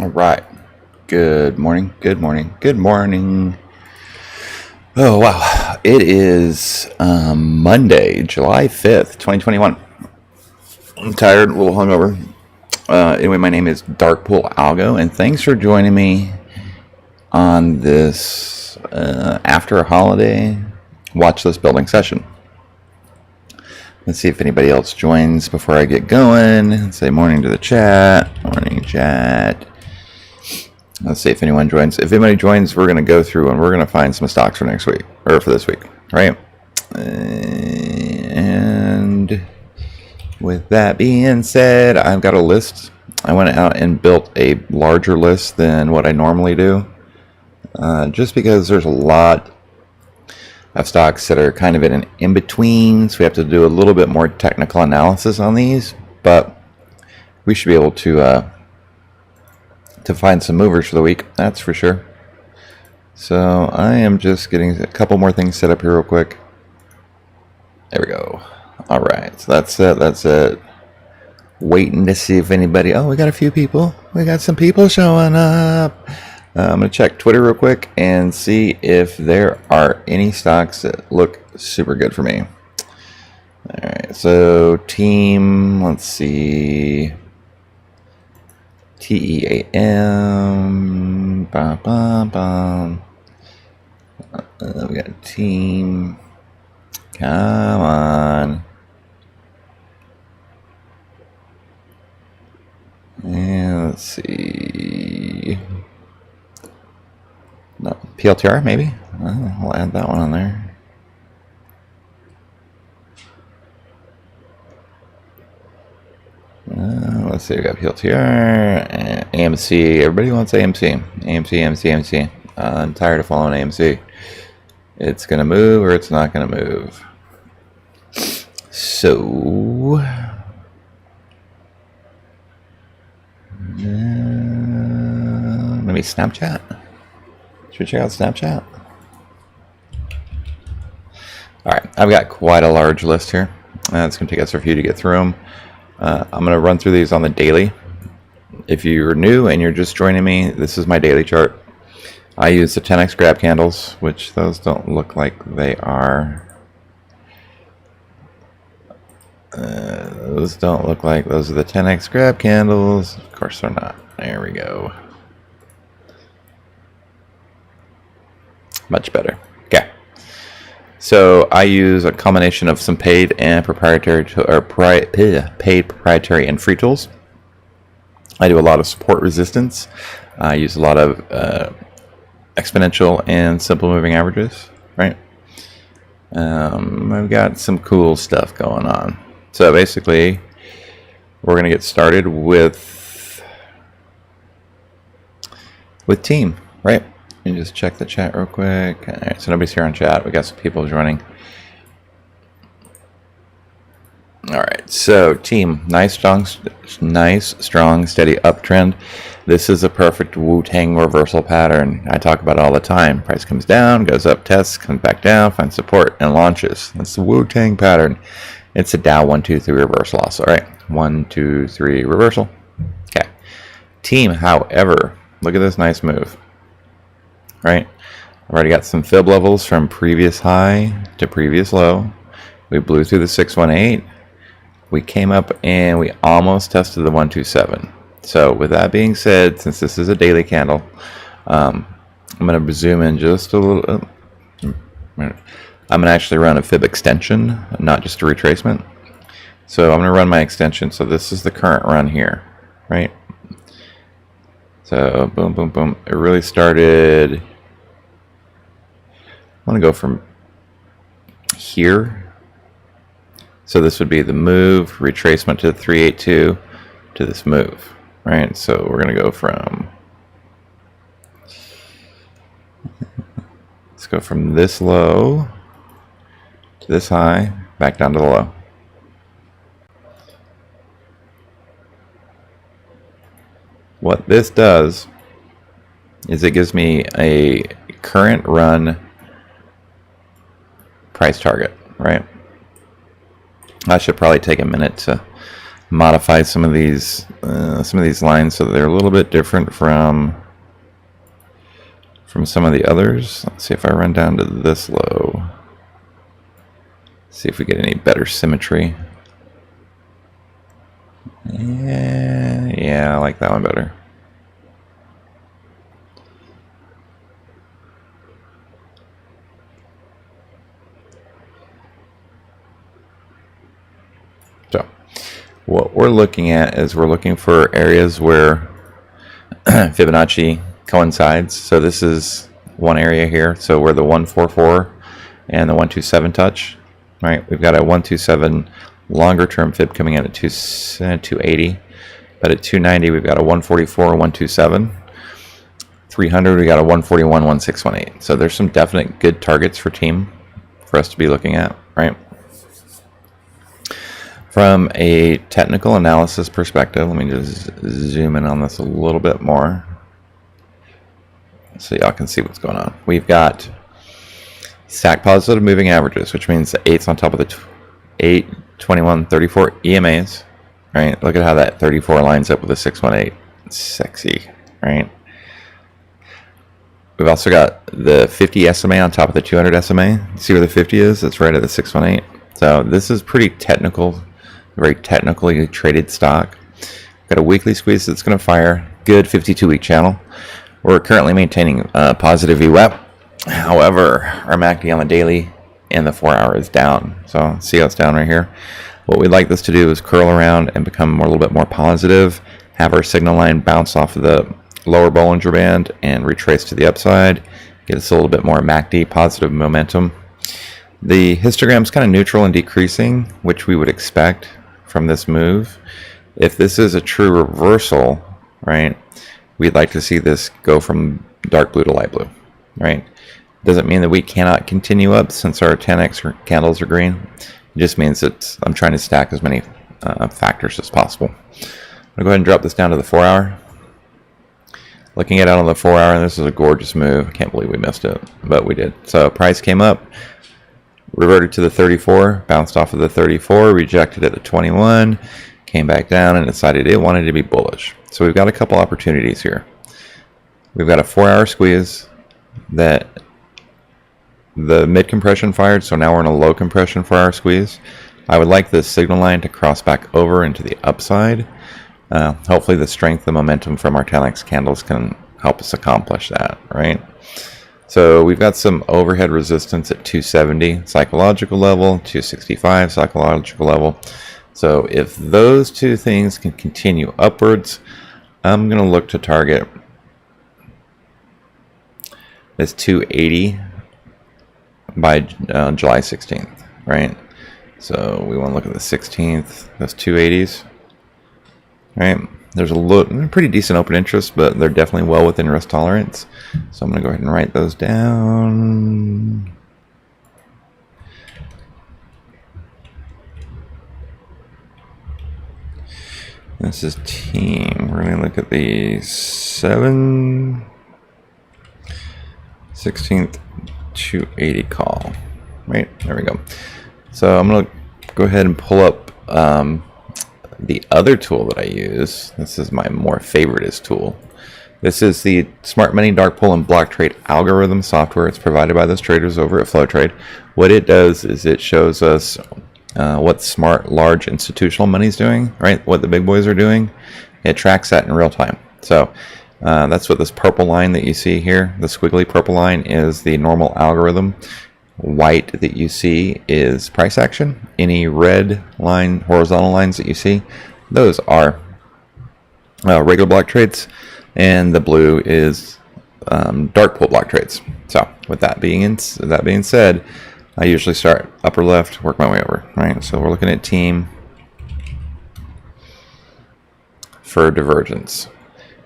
All right. Good morning. Good morning. Good morning. Oh, wow. It is Monday, July 5th, 2021. I'm tired, a little hungover. Anyway, my name is Darkpool Algo, and thanks for joining me on this after a holiday watch list building session. Let's see if anybody else joins before I get going. Say morning to the chat. Morning, chat. Let's see if anyone joins. If anybody joins, we're going to go through and we're going to find some stocks for next week, or for this week, right? And with that being said, I've got a list. I went out and built a larger list than what I normally do, just because there's a lot of stocks that are kind of in an in-between, so we have to do a little bit more technical analysis on these, but we should be able to find some movers for the week, that's for sure. So I am just getting a couple more things set up here real quick. There we go. All right, so that's it. Waiting to see if anybody, we got a few people. We got some people showing up. I'm going to check Twitter real quick and see if there are any stocks that look super good for me. All right, so team, let's see. TEAM. Bum, bum, bum. We got a team. Come on. And let's see. No, PLTR maybe? I'll add that one on there. Let's see, we got PLTR, AMC. Everybody wants AMC. AMC. I'm tired of following AMC. It's going to move or it's not going to move. So, maybe Snapchat. Should we check out Snapchat? All right, I've got quite a large list here. It's going to take us a few to get through them. I'm going to run through these on the daily. If you're new and you're just joining me, this is my daily chart. I use the 10x grab candles, which those don't look like they are. Those don't look like those are the 10x grab candles. Of course they're not. There we go. Much better. Okay. So I use a combination of some paid and proprietary, paid proprietary and free tools. I do a lot of support resistance. I use a lot of exponential and simple moving averages, right? I've got some cool stuff going on. So basically, we're going to get started with team, right? Let me just check the chat real quick. All right, so nobody's here on chat. We got some people joining. All right, so team, nice, strong, steady uptrend. This is a perfect Wu-Tang reversal pattern. I talk about it all the time. Price comes down, goes up, tests, comes back down, finds support, and launches. That's the Wu-Tang pattern. It's a Dow 1, 2, 3 reversal also. All right, 1, 2, 3 reversal. Okay. Team, however, look at this nice move. Right, I've already got some fib levels from previous high to previous low. We blew through the 618. We came up and we almost tested the 127. So with that being said, since this is a daily candle, I'm going to zoom in just a little. I'm going to actually run a fib extension, not just a retracement. So I'm going to run my extension. So this is the current run here, right? So boom, boom, boom. It really started. I want to go from here. So this would be the move, retracement to the 382 to this move, right? So we're going to go from, let's go from this low to this high, back down to the low. What this does is it gives me a current run price target, right? I should probably take a minute to modify some of these lines so that they're a little bit different from some of the others. Let's see if I run down to this low. See if we get any better symmetry. Yeah, I like that one better. So what we're looking at is we're looking for areas where Fibonacci coincides. So this is one area here. So where the 144 and the 127 touch, right? We've got a 127 longer term fib coming in at 280, but at 290 we've got a 144, 127. 300 we got a 141, 1618. So there's some definite good targets for team for us to be looking at, right? From a technical analysis perspective, let me just zoom in on this a little bit more so y'all can see what's going on. We've got stack positive moving averages, which means the 8's on top of the 8, 21, 34 EMAs, right? Look at how that 34 lines up with the 618. It's sexy, right? We've also got the 50 SMA on top of the 200 SMA. See where the 50 is? It's right at the 618. So this is pretty technical, very technically traded stock. Got a weekly squeeze that's going to fire. Good 52-week channel. We're currently maintaining positive VWAP. However, our MACD on the daily and the 4-hour is down. So see how it's down right here. What we'd like this to do is curl around and become a little bit more positive. Have our signal line bounce off of the lower Bollinger Band and retrace to the upside. Get us a little bit more MACD positive momentum. The histogram's kind of neutral and decreasing, which we would expect from this move. If this is a true reversal, right, we'd like to see this go from dark blue to light blue, right? Doesn't mean that we cannot continue up since our 10x candles are green. It just means that I'm trying to stack as many factors as possible. I'm going to go ahead and drop this down to the 4-hour. Looking at it on the 4-hour, and this is a gorgeous move. I can't believe we missed it, but we did. So price came up, reverted to the 34, bounced off of the 34, rejected at the 21, came back down and decided it wanted to be bullish. So we've got a couple opportunities here. We've got a 4-hour squeeze that the mid compression fired, so now we're in a low compression 4-hour squeeze. I would like this signal line to cross back over into the upside. Hopefully the strength and momentum from our 10x candles can help us accomplish that, right? So we've got some overhead resistance at 270 psychological level, 265 psychological level. So if those two things can continue upwards, I'm going to look to target this 280 by July 16th, right? So we want to look at the 16th, those 280s. Right, there's a pretty decent open interest, but they're definitely well within risk tolerance. So I'm going to go ahead and write those down. This is team. We're going to look at the 16th 280 call. Right, there we go. So I'm going to go ahead and pull up the other tool that I use. This is my more favoriteest tool. This is the Smart Money Dark Pool and Block Trade algorithm software. It's provided by those traders over at FlowTrade. What it does is it shows us what smart, large institutional money is doing, right? What the big boys are doing. It tracks that in real time. So that's what this purple line that you see here, the squiggly purple line, is the normal algorithm. White that you see is price action. Any red line, horizontal lines that you see, those are regular block trades, and the blue is dark pool block trades. So with that being said, I usually start upper left, work my way over, right? So we're looking at team for divergence.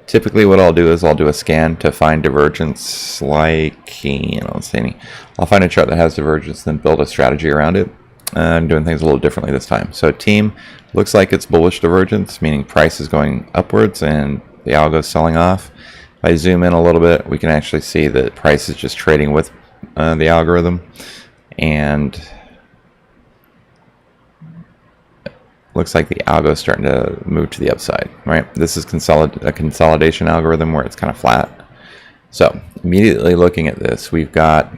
Typically what I'll do is I'll do a scan to find divergence, like, let's see any. I'll find a chart that has divergence, then build a strategy around it. I'm doing things a little differently this time. So team looks like it's bullish divergence, meaning price is going upwards and the algo is selling off. If I zoom in a little bit, we can actually see that price is just trading with the algorithm. And looks like the algo is starting to move to the upside, right? This is a consolidation algorithm where it's kind of flat. So immediately looking at this, we've got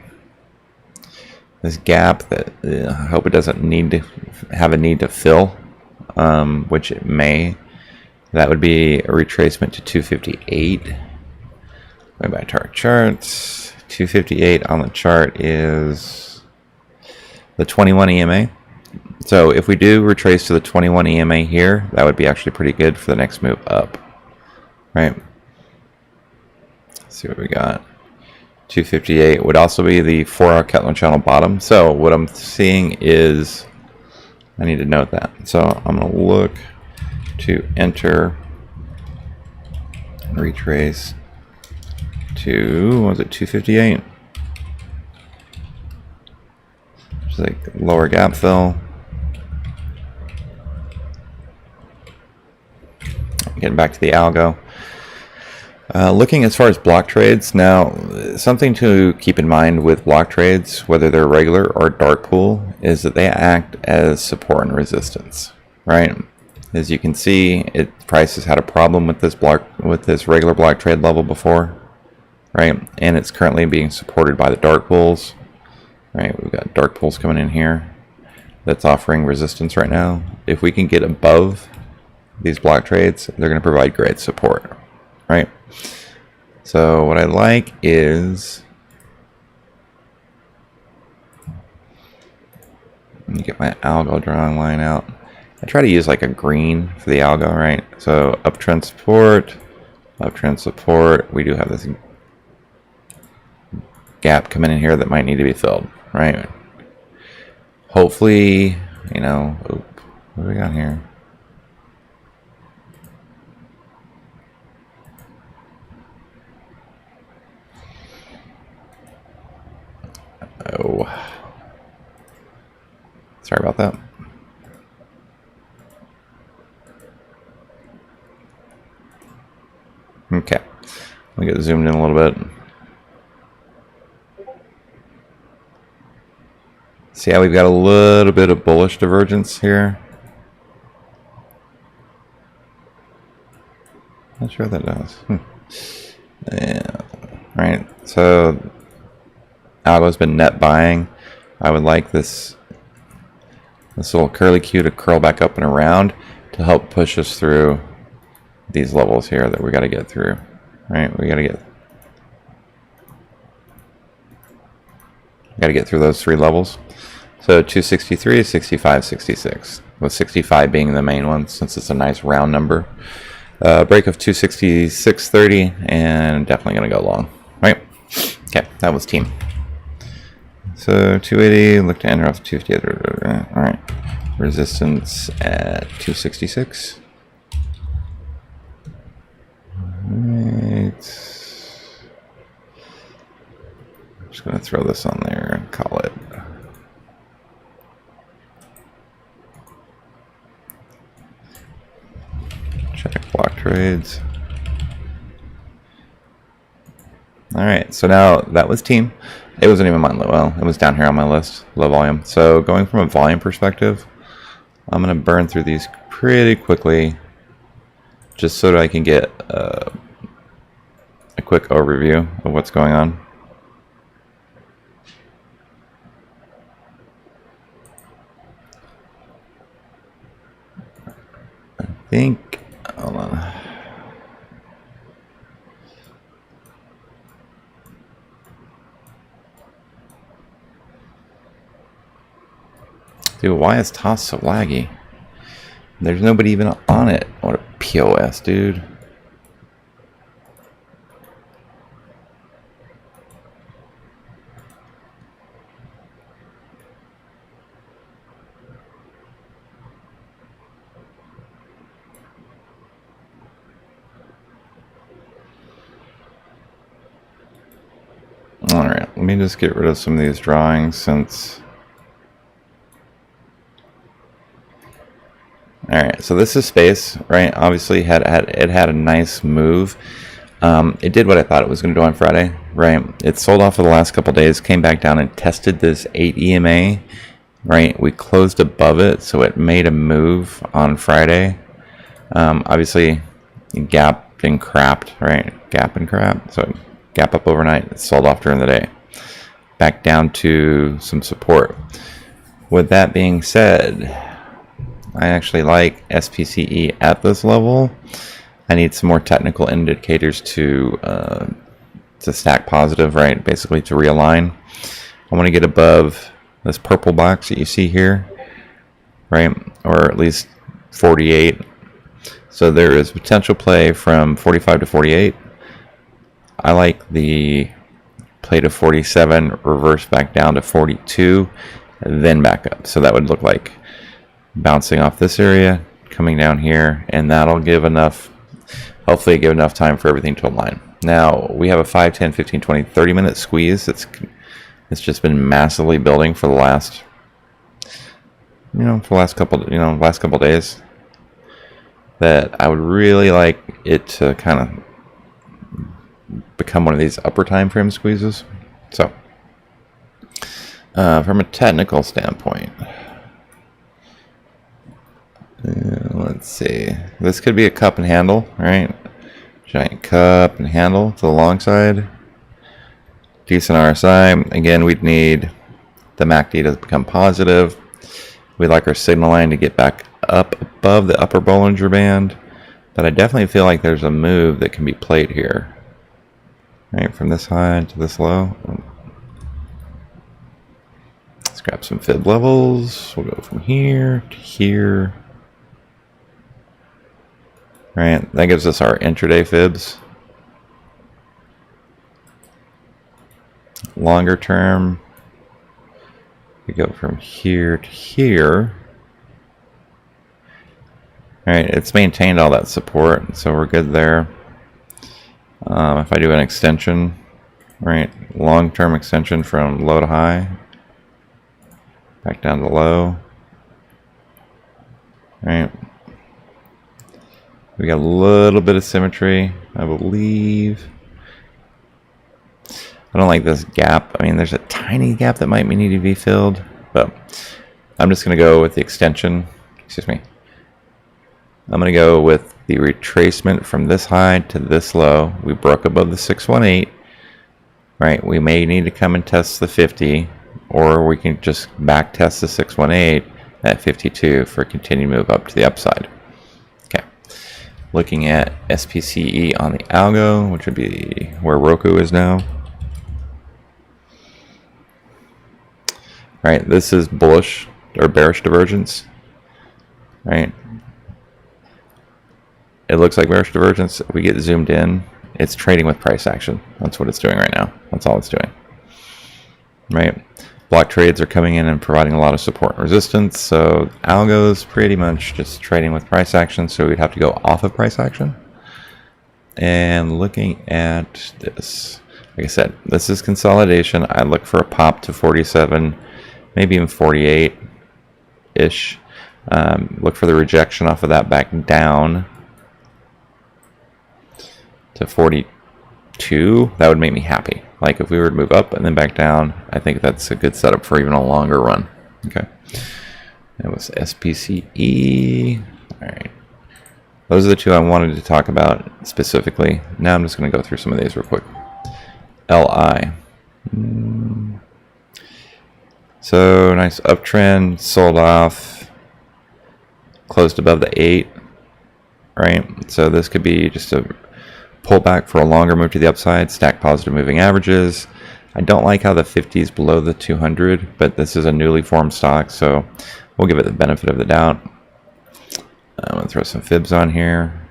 this gap that I hope it doesn't need to have a need to fill, which it may. That would be a retracement to 258. Going back to our charts, 258 on the chart is the 21 EMA. So if we do retrace to the 21 EMA here, that would be actually pretty good for the next move up, right? Let's see what we got. 258 would also be the 4-hour Kettlin channel bottom. So what I'm seeing is, I need to note that. So I'm going to look to enter and retrace to, what was it, 258? Just like lower gap fill. Getting back to the algo. Looking as far as block trades, now something to keep in mind with block trades, whether they're regular or dark pool, is that they act as support and resistance, right? As you can see, price has had a problem with this regular block trade level before, right? And it's currently being supported by the dark pools, right? We've got dark pools coming in here that's offering resistance right now. If we can get above these block trades, they're going to provide great support, right? So what I like is, let me get my algo drawing line out. I try to use like a green for the algo, right? So uptrend support. We do have this gap coming in here that might need to be filled, right? Hopefully, you know, what do we got here? Oh, sorry about that. Okay, let me get zoomed in a little bit. See how we've got a little bit of bullish divergence here? Not sure what that does. Yeah, right. So Algo's been net buying. I would like this little curly Q to curl back up and around to help push us through these levels here that we got to get through, right? We got to get through those three levels. So 263, 65, 66, with 65 being the main one since it's a nice round number. Break of 266.30 and definitely going to go long, right? Okay, that was team. So 280, look to enter off 258. All right, resistance at 266. Right. I'm just going to throw this on there and call it. Check block trades. All right, so now that was team. It wasn't even mine. Well, it was down here on my list, low volume. So going from a volume perspective, I'm going to burn through these pretty quickly, just so that I can get a quick overview of what's going on. I think, hold on. Dude, why is Toss so laggy? There's nobody even on it. What a POS, dude. Alright, let me just get rid of some of these drawings since... Alright, so this is Spce, right? Obviously it had a nice move. It did what I thought it was going to do on Friday, right? It sold off for the last couple days, came back down and tested this 8 EMA, right? We closed above it, so it made a move on Friday. Obviously, gap and crapped, right? Gap and crap. So gap up overnight, it sold off during the day. Back down to some support. With that being said, I actually like SPCE at this level. I need some more technical indicators to stack positive, right? Basically to realign. I want to get above this purple box that you see here, right? Or at least 48. So there is potential play from 45 to 48. I like the play to 47, reverse back down to 42, and then back up. So that would look like bouncing off this area, coming down here, and that'll give enough, hopefully give enough time for everything to align. Now, we have a 5, 10, 15, 20, 30-minute squeeze it's just been massively building for the last, last couple days. That I would really like it to kind of become one of these upper time frame squeezes. So, from a technical standpoint, let's see. This could be a cup and handle, right? Giant cup and handle to the long side. Decent RSI. Again, we'd need the MACD to become positive. We'd like our signal line to get back up above the upper Bollinger Band. But I definitely feel like there's a move that can be played here. Right, from this high to this low. Let's grab some fib levels. We'll go from here to here. Right, that gives us our intraday fibs. Longer term, we go from here to here. All right, it's maintained all that support, so we're good there. If I do an extension, right, long-term extension from low to high, back down to low, right. We got a little bit of symmetry, I believe. I don't like this gap. I mean, there's a tiny gap that might need to be filled, but I'm just going to go with the extension. Excuse me. I'm going to go with the retracement from this high to this low. We broke above the 618, right? We may need to come and test the 50, or we can just back test the 618 at 52 for a continued move up to the upside. Okay. Looking at SPCE on the Algo, which would be where Roku is now. Right, this is bullish or bearish divergence. Right. It looks like bearish divergence. If we get zoomed in, it's trading with price action. That's what it's doing right now. That's all it's doing. Right. Block trades are coming in and providing a lot of support and resistance. So Algo is pretty much just trading with price action. So we'd have to go off of price action. And looking at this, like I said, this is consolidation. I look for a pop to 47, maybe even 48-ish. Look for the rejection off of that back down to 42. That would make me happy. Like if we were to move up and then back down, I think that's a good setup for even a longer run. Okay. That was SPCE. All right. Those are the two I wanted to talk about specifically. Now I'm just going to go through some of these real quick. LI. So nice uptrend, sold off, closed above the 8, right? So this could be just a pullback for a longer move to the upside, stack positive moving averages. I don't like how the 50 is below the 200, but this is a newly formed stock, so we'll give it the benefit of the doubt. I'm going to throw some fibs on here.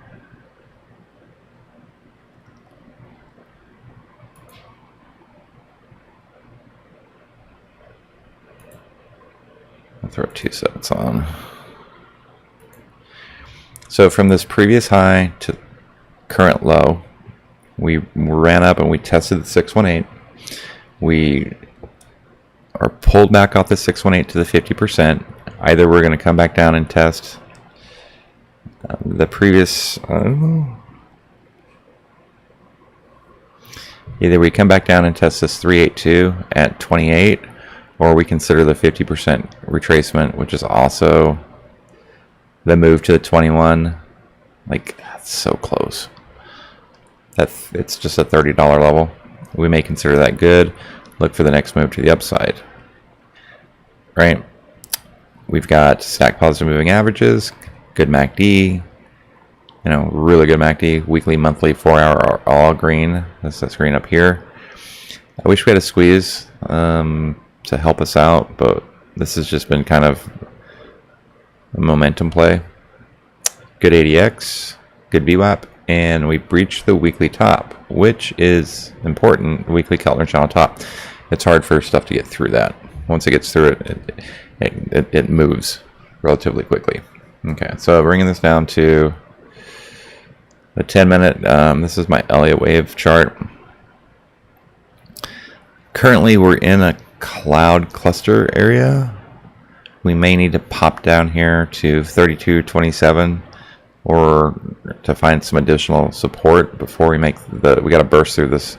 I'll throw 2 sets on. So from this previous high to current low, we ran up and we tested the 618. We are pulled back off the 618 to the 50%. Either we're going to come back down and test the previous, either we come back down and test this 382 at 28, or we consider the 50% retracement, which is also the move to the 21. Like, that's so close. It's just a $30 level. We may consider that good. Look for the next move to the upside. Right? We've got stack positive moving averages, good MACD, really good MACD, weekly, monthly, 4-hour are all green. That's green up here. I wish we had a squeeze to help us out, but this has just been kind of a momentum play. Good ADX, good VWAP, and we breached the weekly top, which is important. Weekly Keltner channel top. It's hard for stuff to get through that. Once it gets through it moves relatively quickly. Okay, so bringing this down to the 10-minute. This is my Elliott wave chart. Currently, we're in a cloud cluster area. We may need to pop down here to 32.27 or to find some additional support before we make we got to burst through this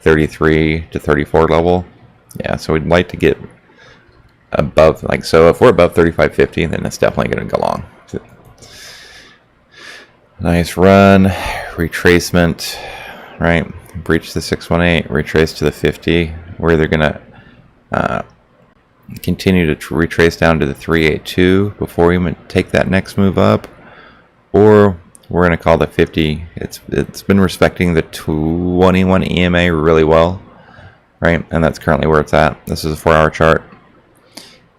33 to 34 level. Yeah, so we'd like to get above, so if we're above 35.50, then it's definitely going to go long. Nice run, retracement, right? Breach the 618, retrace to the 50. We're either going to continue to retrace down to the 382 before we take that next move up, or we're going to call the 50. It's been respecting the 21 EMA really well, right? And that's currently where it's at. This is a 4-hour chart.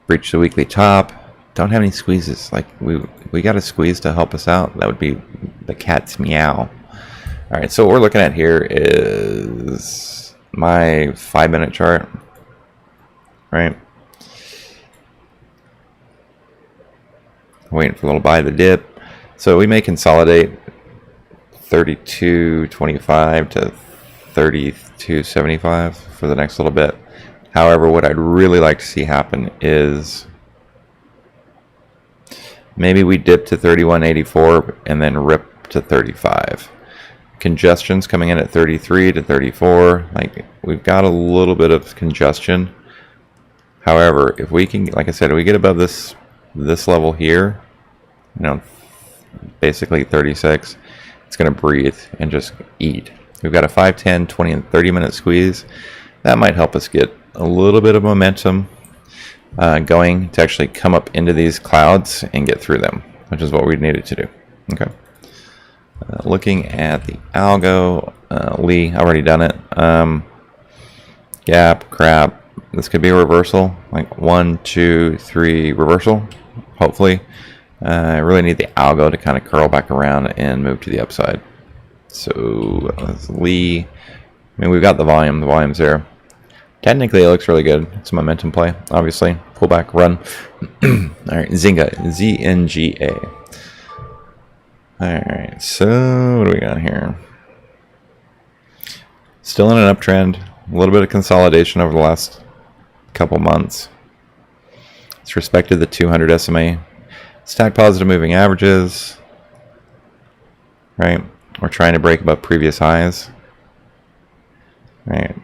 Breach the weekly top. Don't have any squeezes. We got a squeeze to help us out. That would be the cat's meow. All right, so what we're looking at here is my 5-minute chart, right? Waiting for a little buy the dip. So we may consolidate 32.25 to 32.75 for the next little bit. However, what I'd really like to see happen is maybe we dip to 31.84 and then rip to 35. Congestion's coming in at 33 to 34. We've got a little bit of congestion. However, if we can, like I said, if we get above this level here, basically 36, it's going to breathe and just eat. We've got a 5, 10, 20, and 30-minute squeeze. That might help us get a little bit of momentum going to actually come up into these clouds and get through them, which is what we needed to do. Okay. Looking at the algo, Lee, I've already done it. Gap, crap. This could be a reversal, 1, 2, 3 reversal, hopefully. I really need the algo to kind of curl back around and move to the upside. So Lee, we've got the volume. The volume's there. Technically, it looks really good. It's a momentum play, obviously. Pull back, run. All right, Zynga, ZNGA. All right, so what do we got here? Still in an uptrend. A little bit of consolidation over the last couple months. It's respected the 200 SMA. Stack positive moving averages. Right, we're trying to break above previous highs. Right.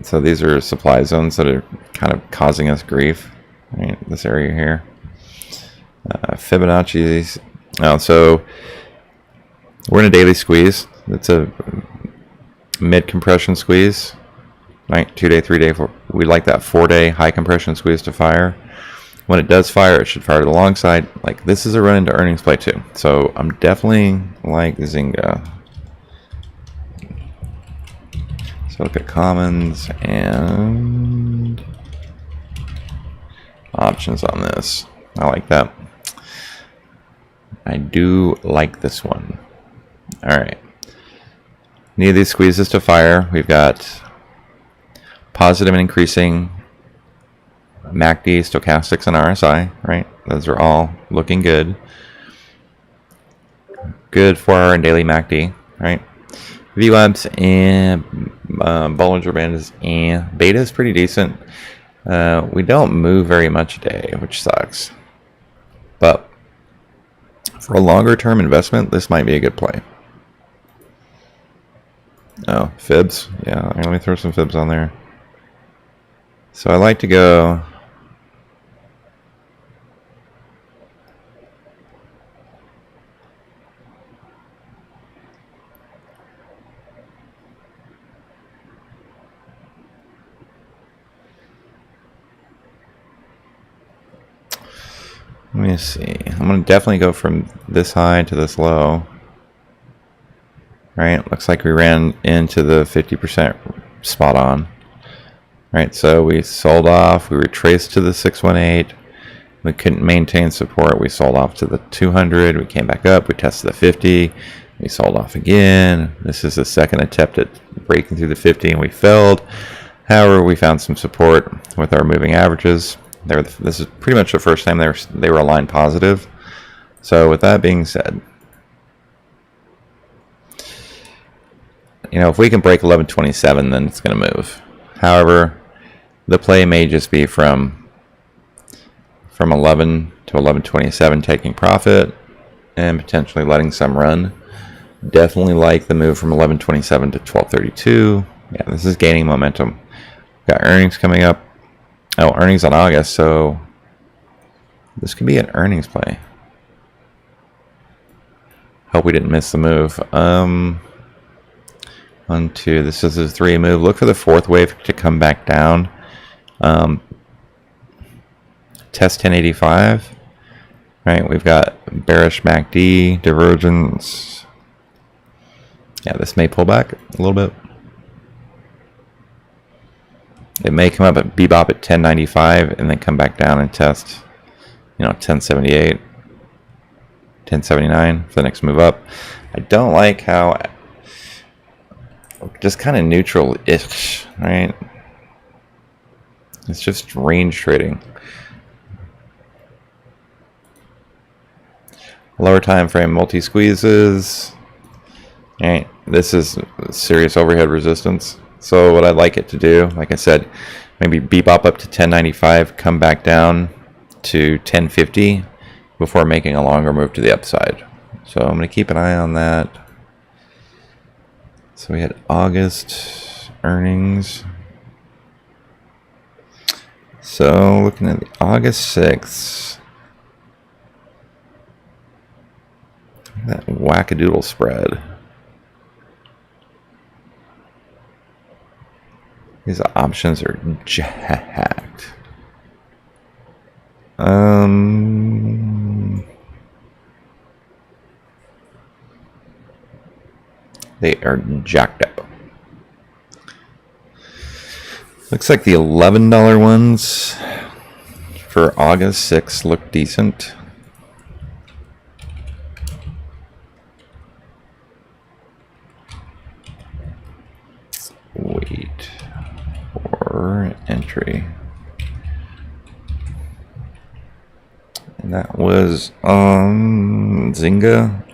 So these are supply zones that are kind of causing us grief, right? This area here. Fibonacci's. So we're in a daily squeeze. It's a mid compression squeeze, right? 2-day, 3-day. We'd like that 4-day high compression squeeze to fire. When it does fire, it should fire to the long side. This is a run into earnings play too. So I'm definitely like Zynga. So look at commons and options on this. I like that. I do like this one. All right. Need these squeezes to fire. We've got positive and increasing MACD, stochastics, and RSI, right? Those are all looking good. Good 4-hour and daily MACD, right? VWAPs and Bollinger Band is beta is pretty decent. We don't move very much a day, which sucks. But for a longer term investment, this might be a good play. Oh, fibs. Yeah, let me throw some fibs on there. So I like to go Let me see. I'm going to definitely go from this high to this low. Right, looks like we ran into the 50% spot on. Right, so we sold off, we retraced to the 618. We couldn't maintain support. We sold off to the 200. We came back up. We tested the 50. We sold off again. This is the second attempt at breaking through the 50, and we failed. However, we found some support with our moving averages. This is pretty much the first time they were aligned positive. So with that being said, if we can break 1127, then it's going to move. However, the play may just be from 11 to 1127 taking profit and potentially letting some run. Definitely like the move from 1127 to 1232. Yeah, this is gaining momentum. Got earnings coming up. Oh, earnings on August, so this could be an earnings play. Hope we didn't miss the move. 1, 2, this is a 3 move. Look for the 4th wave to come back down. Test 1085. Right, we've got bearish MACD, divergence. Yeah, this may pull back a little bit. It may come up at bebop at 1095 and then come back down and test, 1078, 1079 for the next move up. I don't like how just kind of neutral-ish, right? It's just range trading. Lower time frame multi-squeezes. Alright, this is serious overhead resistance. So what I'd like it to do, like I said, maybe bebop up to 1095, come back down to 1050 before making a longer move to the upside. So I'm going to keep an eye on that. So we had August earnings. So looking at the August 6th. That wackadoodle spread. These options are jacked. They are jacked up. Looks like the $11 ones for August 6th look decent. Wait for entry. And that was on Zynga.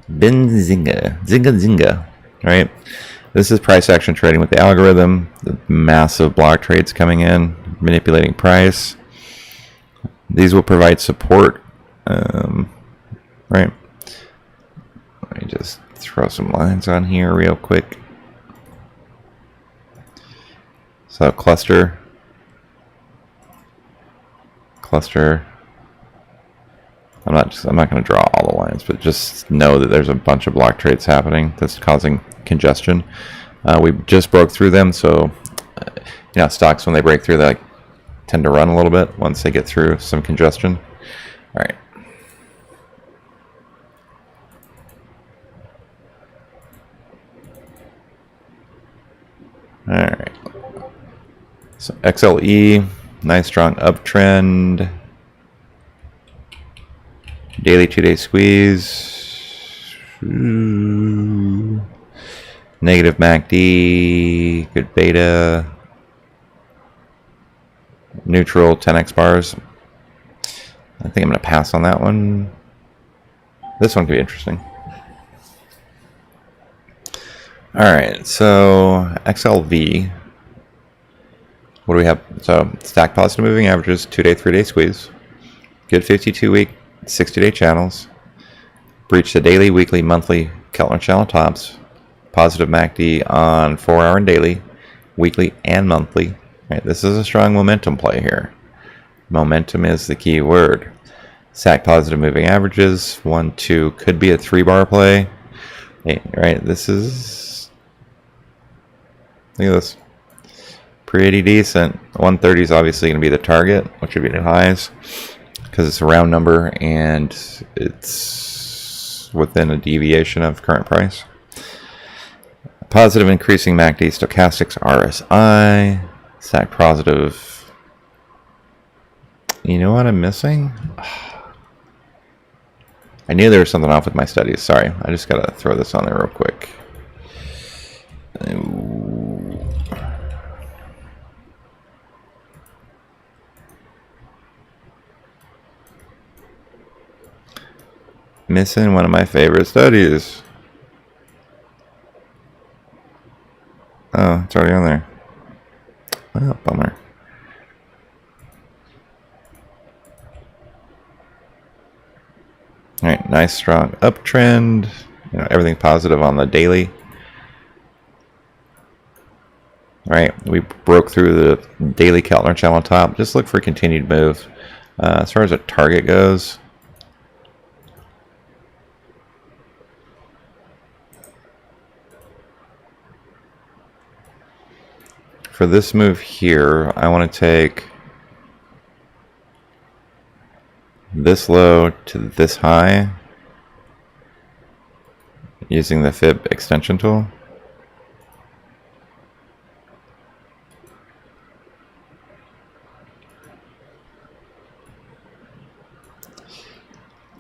Zynga, right? This is price action trading with the algorithm. The massive block trades coming in, manipulating price. These will provide support, right? Let me just throw some lines on here real quick. So cluster. I'm not going to draw all the lines, but just know that there's a bunch of block trades happening that's causing congestion. We just broke through them, so stocks when they break through, they tend to run a little bit once they get through some congestion. All right. All right. So XLE, nice strong uptrend. Daily 2-day squeeze. Ooh. Negative MACD. Good beta. Neutral 10x bars. I think I'm going to pass on that one. This one could be interesting. Alright, so XLV. What do we have? So stack positive moving averages, 2-day, 3-day squeeze. Good 52-week, 60-day channels. Breach the daily, weekly, monthly Keltner channel tops. Positive MACD on 4-hour and daily, weekly and monthly. Right, this is a strong momentum play here. Momentum is the key word. Stack positive moving averages, 1, 2, could be a 3-bar play. Right, this is, look at this. pretty decent. 130 is obviously going to be the target, which would be new highs, because it's a round number and it's within a deviation of current price. Positive increasing MACD stochastics RSI. Stack positive. You know what I'm missing? I knew there was something off with my studies. Sorry, I just gotta throw this on there real quick. Missing one of my favorite studies. Oh, it's already on there. Oh, bummer. All right, nice strong uptrend. You know, everything positive on the daily. All right, we broke through the daily Keltner channel top. Just look for continued move. As far as a target goes, for this move here, I want to take this low to this high using the fib extension tool.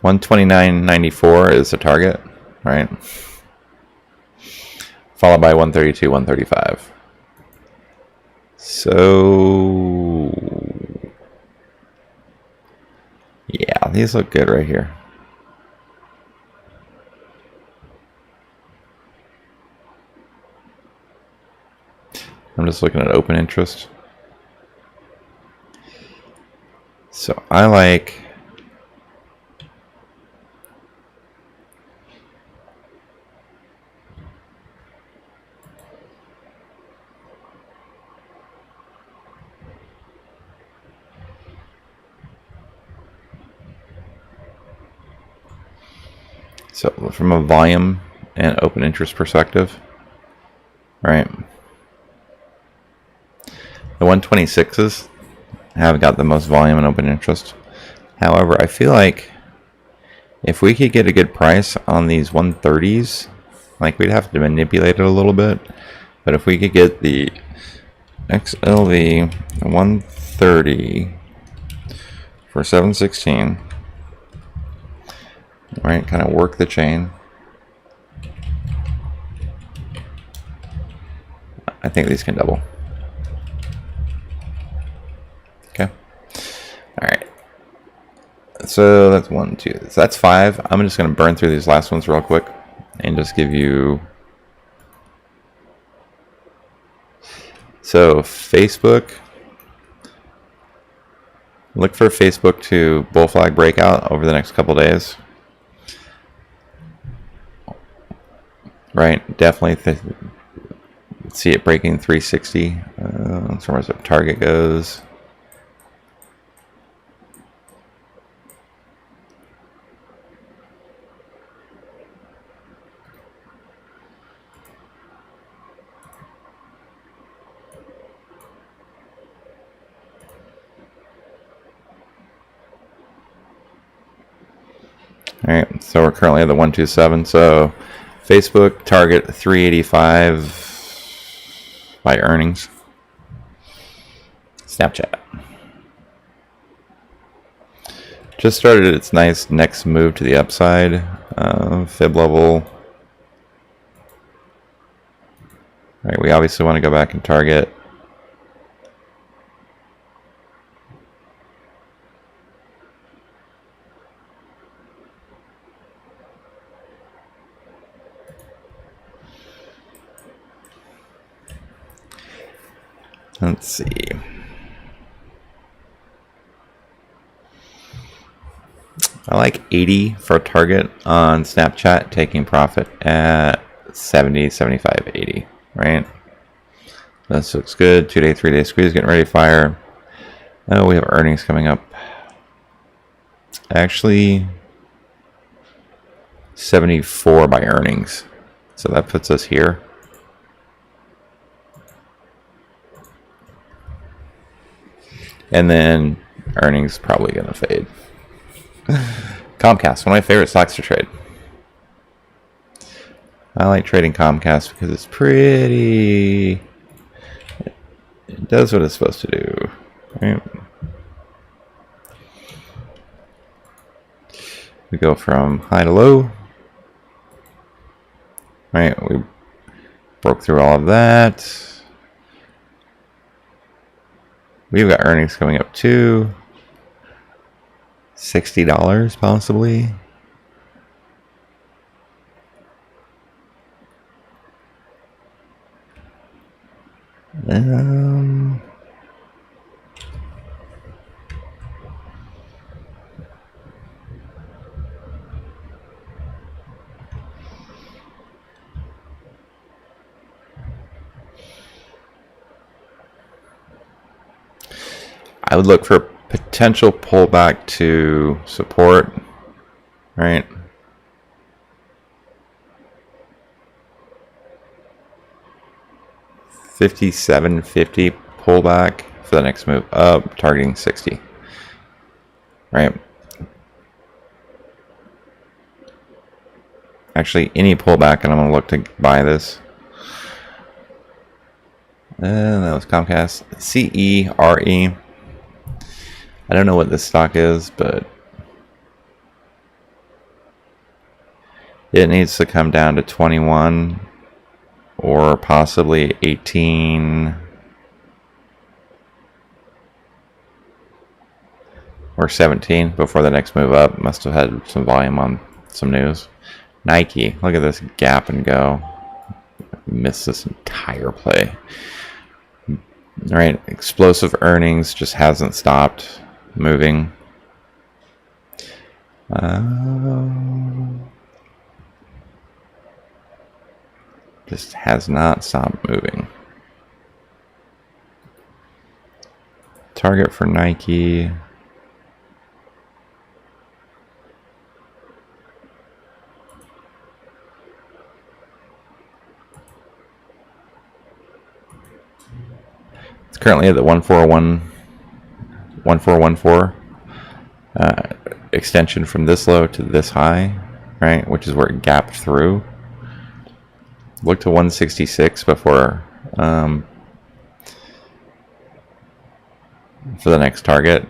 $129.94 is the target, right? Followed by 132, 135. So yeah, these look good right here. I'm just looking at open interest. So I like so from a volume and open interest perspective, right? The 126s have got the most volume and open interest. However, I feel like if we could get a good price on these 130s, like we'd have to manipulate it a little bit, but if we could get the XLV 130 for 716, right, kind of work the chain, I think these can double. Okay. All right. So that's 1, 2. So that's 5. I'm just going to burn through these last ones real quick and just give you. So Facebook. Look for Facebook to bull flag breakout over the next couple days. Right. Definitely see it breaking 360 as far as the target goes. All right, so we're currently at the 127. So Facebook target 385 by earnings. Snapchat just started its nice next move to the upside. Fib level. All right, we obviously want to go back and target. Let's see. I like 80 for a target on Snapchat, taking profit at 70, 75, 80, right? This looks good. 2-day, 3-day squeeze, getting ready to fire. Oh, we have earnings coming up. Actually, 74 by earnings. So that puts us here. And then earnings probably going to fade. Comcast, one of my favorite stocks to trade. I like trading Comcast because it's pretty. It does what it's supposed to do. Right? We go from high to low. Right, we broke through all of that. We've got earnings coming up too. $60 possibly. I would look for potential pullback to support, right? $57.50 pullback for the next move up, targeting 60, right? Actually, any pullback, and I'm going to look to buy this. And that was Comcast. CERE. I don't know what this stock is, but it needs to come down to 21 or possibly 18 or 17 before the next move up. Must have had some volume on some news. Nike, look at this gap and go. Missed this entire play. All right, explosive earnings just hasn't stopped moving. Just has not stopped moving. Target for Nike. It's currently at the 1414 extension from this low to this high, right? Which is where it gapped through. Look to 166 before for the next target.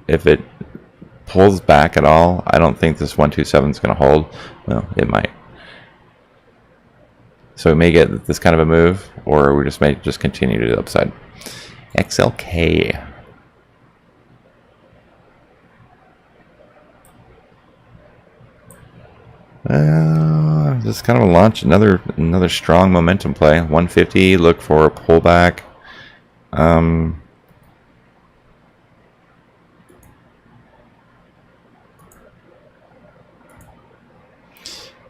If it pulls back at all, I don't think this 127 is going to hold. Well, it might. So we may get this kind of a move, or we just may just continue to the upside. XLK. Just kind of a launch, another strong momentum play. 150. Look for a pullback.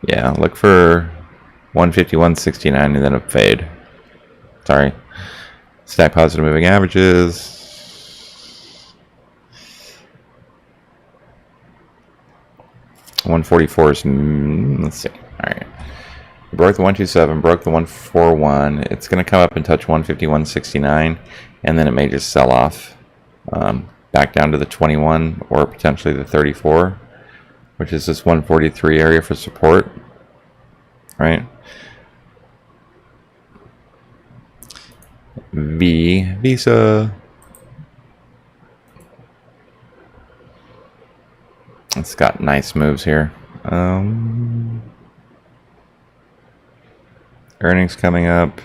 Yeah, look for 150, 169, and then a fade. Sorry. Stack positive moving averages. 144 is, let's see. All right. Broke the 127, broke the 141. It's going to come up and touch 150, 169, and then it may just sell off back down to the 21 or potentially the 34, which is this 143 area for support, right? Visa. It's got nice moves here. Earnings coming up.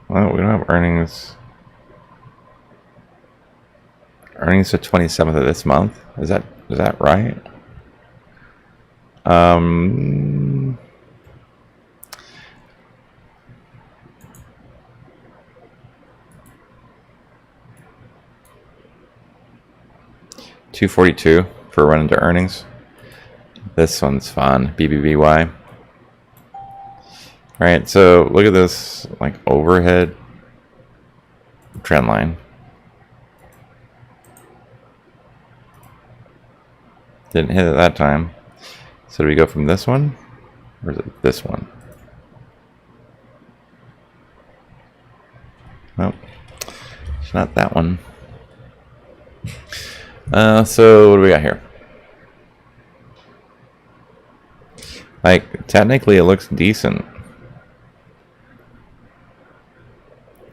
Well, we don't have earnings. Earnings the 27th of this month. Is that right? $242 for a run into earnings. This one's fun. BBBY. All right, so look at this, like overhead trend line. Didn't hit it that time. So do we go from this one, or is it this one? not that one. So what do we got here? Like, technically it looks decent.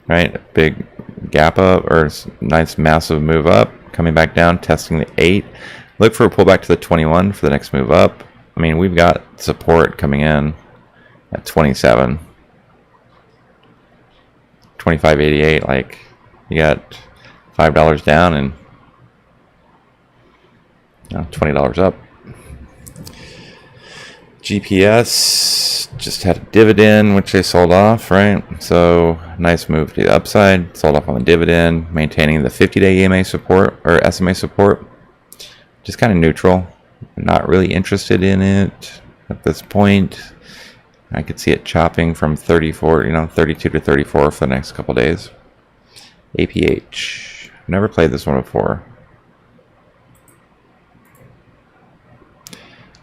Right, big gap up, or nice massive move up, coming back down, testing the 8. Look for a pullback to the 21 for the next move up. I mean, we've got support coming in at 27. 25.88, like, you got $5 down and $20 up. GPS just had a dividend, which they sold off, right? So nice move to the upside, sold off on the dividend, maintaining the 50-day EMA support or SMA support. Just kind of neutral. Not really interested in it at this point. I could see it chopping from 34, 32 to 34 for the next couple days. APH. Never played this one before.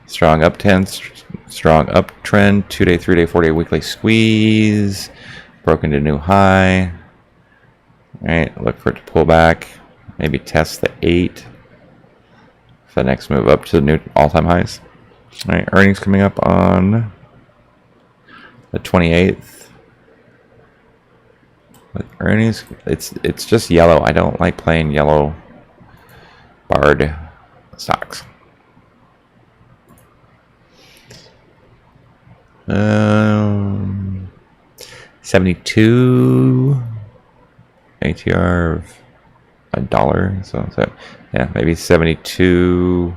Strong uptrend, 2-day, 3-day, 4-day weekly squeeze, broken to new high. All right, look for it to pull back, maybe test the 8 for the next move up to the new all-time highs. All right, earnings coming up on the 28th. With earnings, it's just yellow. I don't like playing yellow barred stocks. 72 ATR of $1, so yeah, maybe 72,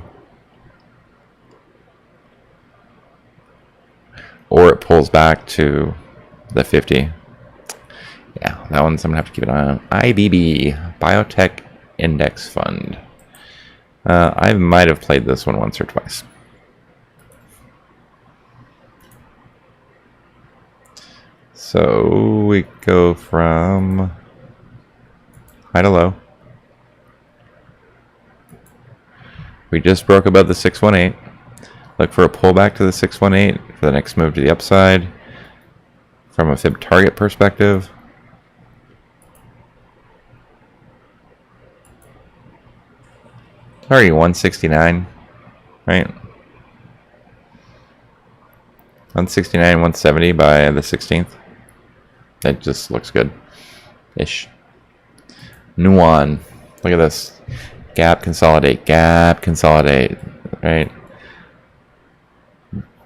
or it pulls back to the 50. Yeah, that one's I'm gonna have to keep an eye on. IBB, Biotech Index Fund. I might have played this one once or twice. So we go from high to low. We just broke above the 618. Look for a pullback to the 618 for the next move to the upside. From a fib target perspective, already 169, right? 169, 170 by the 16th. That just looks good-ish. Nuan. Look at this. Gap, consolidate, right?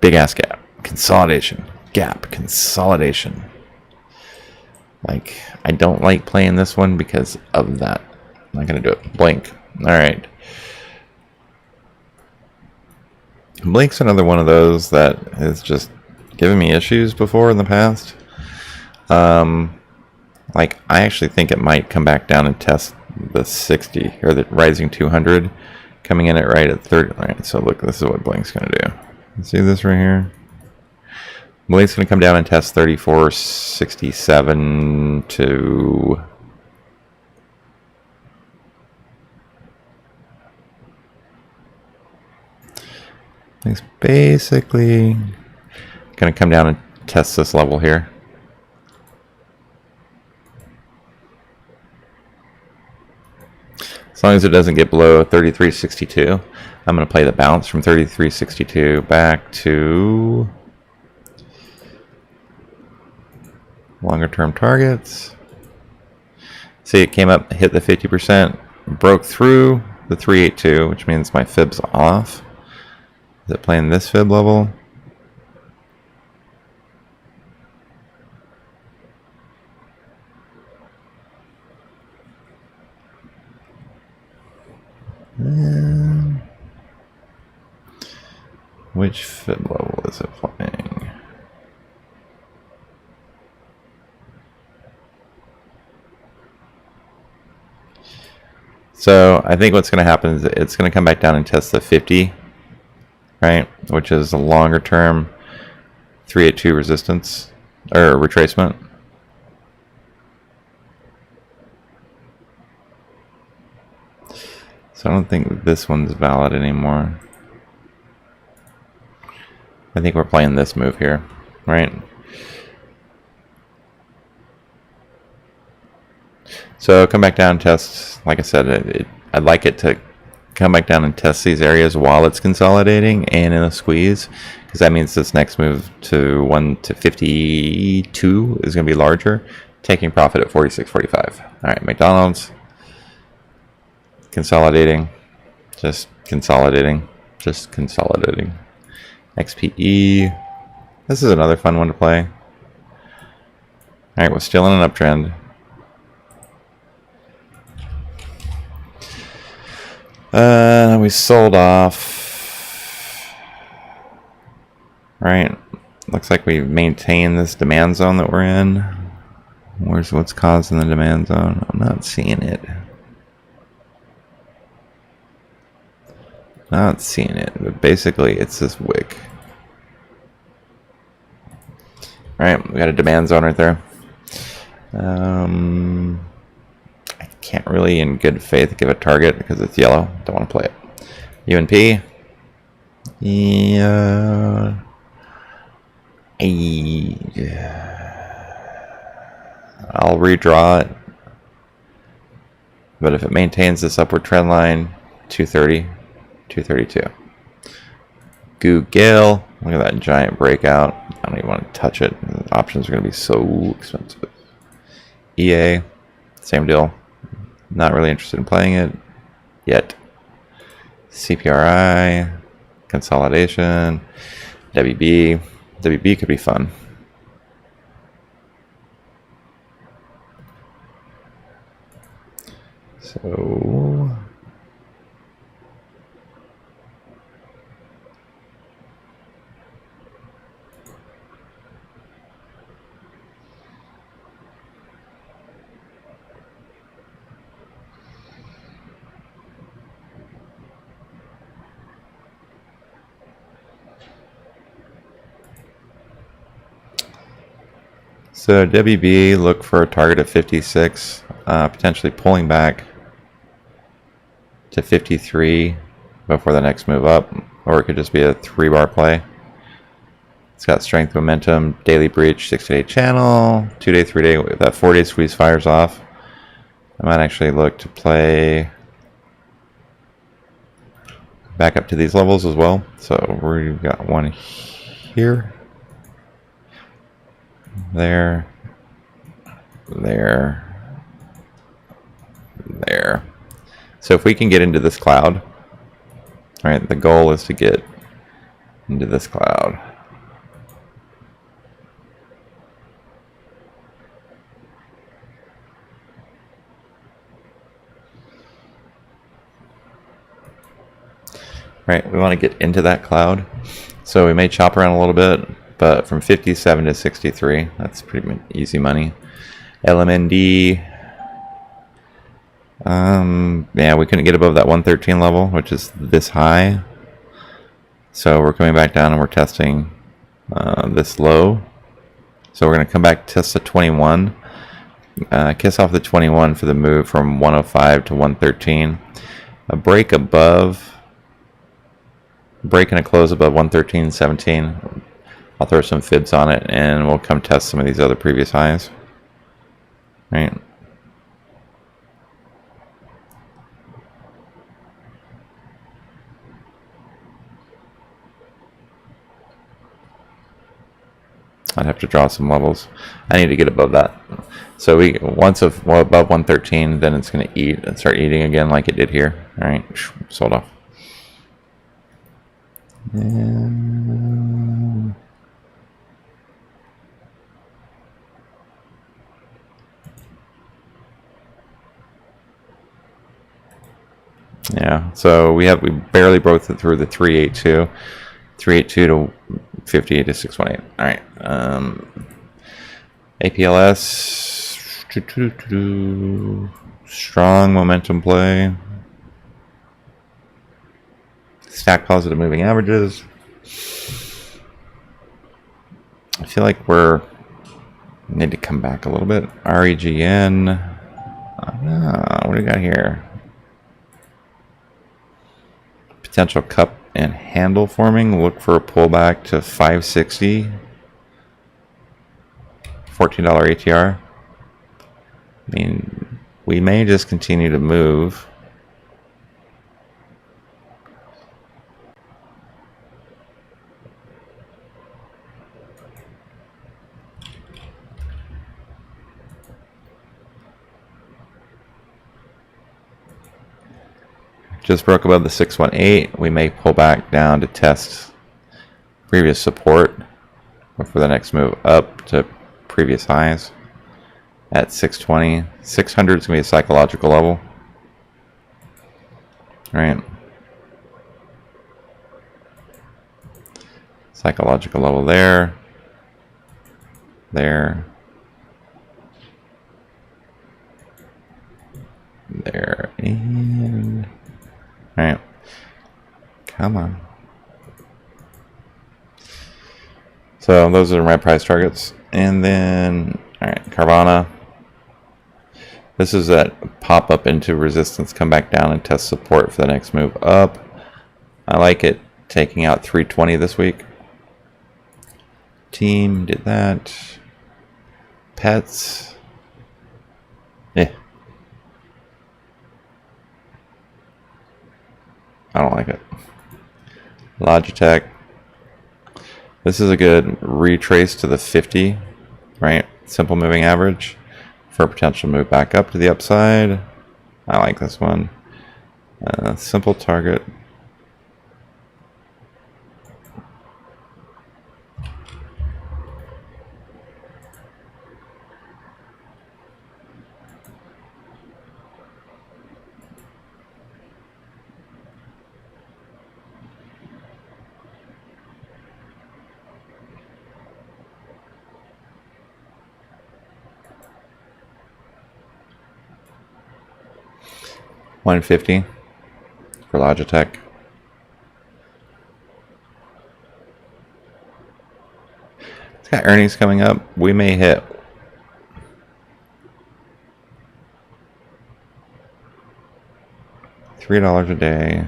Big ass gap. Consolidation. Gap, consolidation. Like, I don't like playing this one because of that. I'm not going to do it. Blink. Alright. Blink's another one of those that has just given me issues before in the past. Like, I actually think it might come back down and test the 60 or the rising 200, coming in at right at 30. All right, so look, this is what Blink's going to do. See this right here? Blink's going to come down and test 34.67 to it's basically going to come down and test this level here. As long as it doesn't get below 33.62, I'm going to play the bounce from 33.62 back to longer term targets. See, it came up, hit the 50%, broke through the 382, which means my fib's off. Is it playing this fib level? Which fib level is it playing? So I think what's going to happen is it's going to come back down and test the 50, right? Which is a longer term 382 resistance or retracement. So I don't think this one's valid anymore. I think we're playing this move here, right? So come back down and test. Like I said, I'd like it to come back down and test these areas while it's consolidating and in a squeeze, because that means this next move to 1 to 52 is going to be larger, taking profit at 46.45. All right, McDonald's consolidating, just consolidating, just consolidating. XPE, this is another fun one to play. All right, we're still in an uptrend. We sold off. Right, looks like we maintained this demand zone that we're in. What's causing the demand zone? I'm not seeing it. Not seeing it, but basically it's this wick. Alright, we got a demand zone right there. I can't really in good faith give a target because it's yellow. Don't want to play it. UNP. Yeah. I'll redraw it. But if it maintains this upward trend line, 230, 232. Google. Look at that giant breakout. I don't even want to touch it. The options are going to be so expensive. EA. Same deal. Not really interested in playing it yet. CPRI, consolidation, WB. WB could be fun. So WB, look for a target of 56, potentially pulling back to 53 before the next move up, or it could just be a 3-bar play. It's got strength, momentum, daily breach, 6-day channel, 2-day, 3-day. If that 4-day squeeze fires off, I might actually look to play back up to these levels as well. So we've got one here. There, there. So if we can get into this cloud, all right, the goal is to get into this cloud. Right, we want to get into that cloud. So we may chop around a little bit, but from 57 to 63, that's pretty easy money. LMND, yeah, we couldn't get above that 113 level, which is this high. So we're coming back down and we're testing this low. So we're going to come back, test the 21, kiss off the 21 for the move from 105 to 113. A break above, break and a close above 113.17. I'll throw some fibs on it and we'll come test some of these other previous highs. Right. I'd have to draw some levels. I need to get above that. So once above 113, then it's going to eat and start eating again like it did here. All right, sold off. Yeah, so we barely broke through the 382 to 58 to 618. All right, APLS, strong momentum play, stack positive moving averages. I feel like need to come back a little bit. REGN, what do we got here? Potential cup and handle forming. Look for a pullback to 560. $14 ATR. I mean, we may just continue to move. Just broke above the 618. We may pull back down to test previous support for the next move up to previous highs at 620. 600 is going to be a psychological level. All right. Psychological level there. There. There. And... all right. Come on. So those are my price targets. And then, all right, Carvana. This is that pop up into resistance, come back down and test support for the next move up. I like it taking out 320 this week. Team did that. Pets. Yeah. I don't like it. Logitech. This is a good retrace to the 50, right? Simple moving average for a potential move back up to the upside. I like this one. Simple target. $150 for Logitech. It's got earnings coming up. We may hit $3 a day.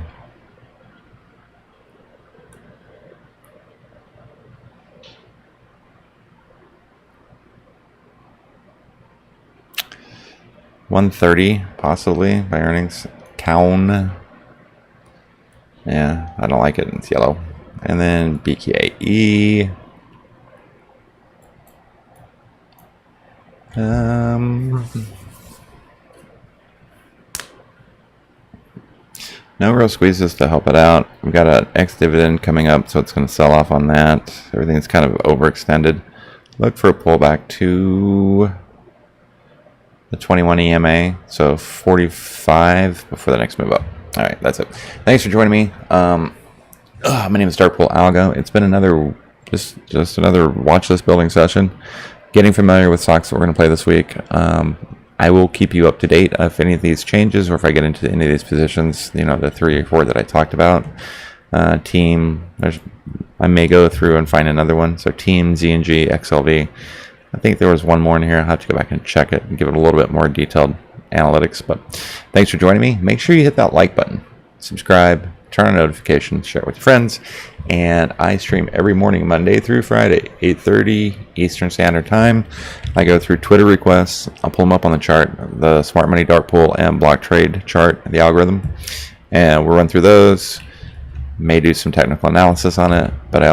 $130 possibly by earnings. Town. Yeah, I don't like it. It's yellow. And then BKE. No real squeezes to help it out. We've got an X dividend coming up, so it's going to sell off on that. Everything's kind of overextended. Look for a pullback to the 21 EMA, so 45 before the next move up. All right, that's it. Thanks for joining me. My name is Darkpool Algo. It's been another just another watch list building session. Getting familiar with stocks that we're going to play this week. I will keep you up to date if any of these changes or if I get into any of these positions. You know, the 3 or 4 that I talked about. Team. I may go through and find another one. So Team, Z&G, XLV. I think there was one more in here. I'll have to go back and check it and give it a little bit more detailed analytics. But thanks for joining me. Make sure you hit that like button, subscribe, turn on notifications, share it with your friends. And I stream every morning, Monday through Friday, 8:30 Eastern Standard Time. I go through Twitter requests. I'll pull them up on the chart, the Smart Money Dark Pool and Block Trade chart, the algorithm. And we'll run through those. May do some technical analysis on it. But I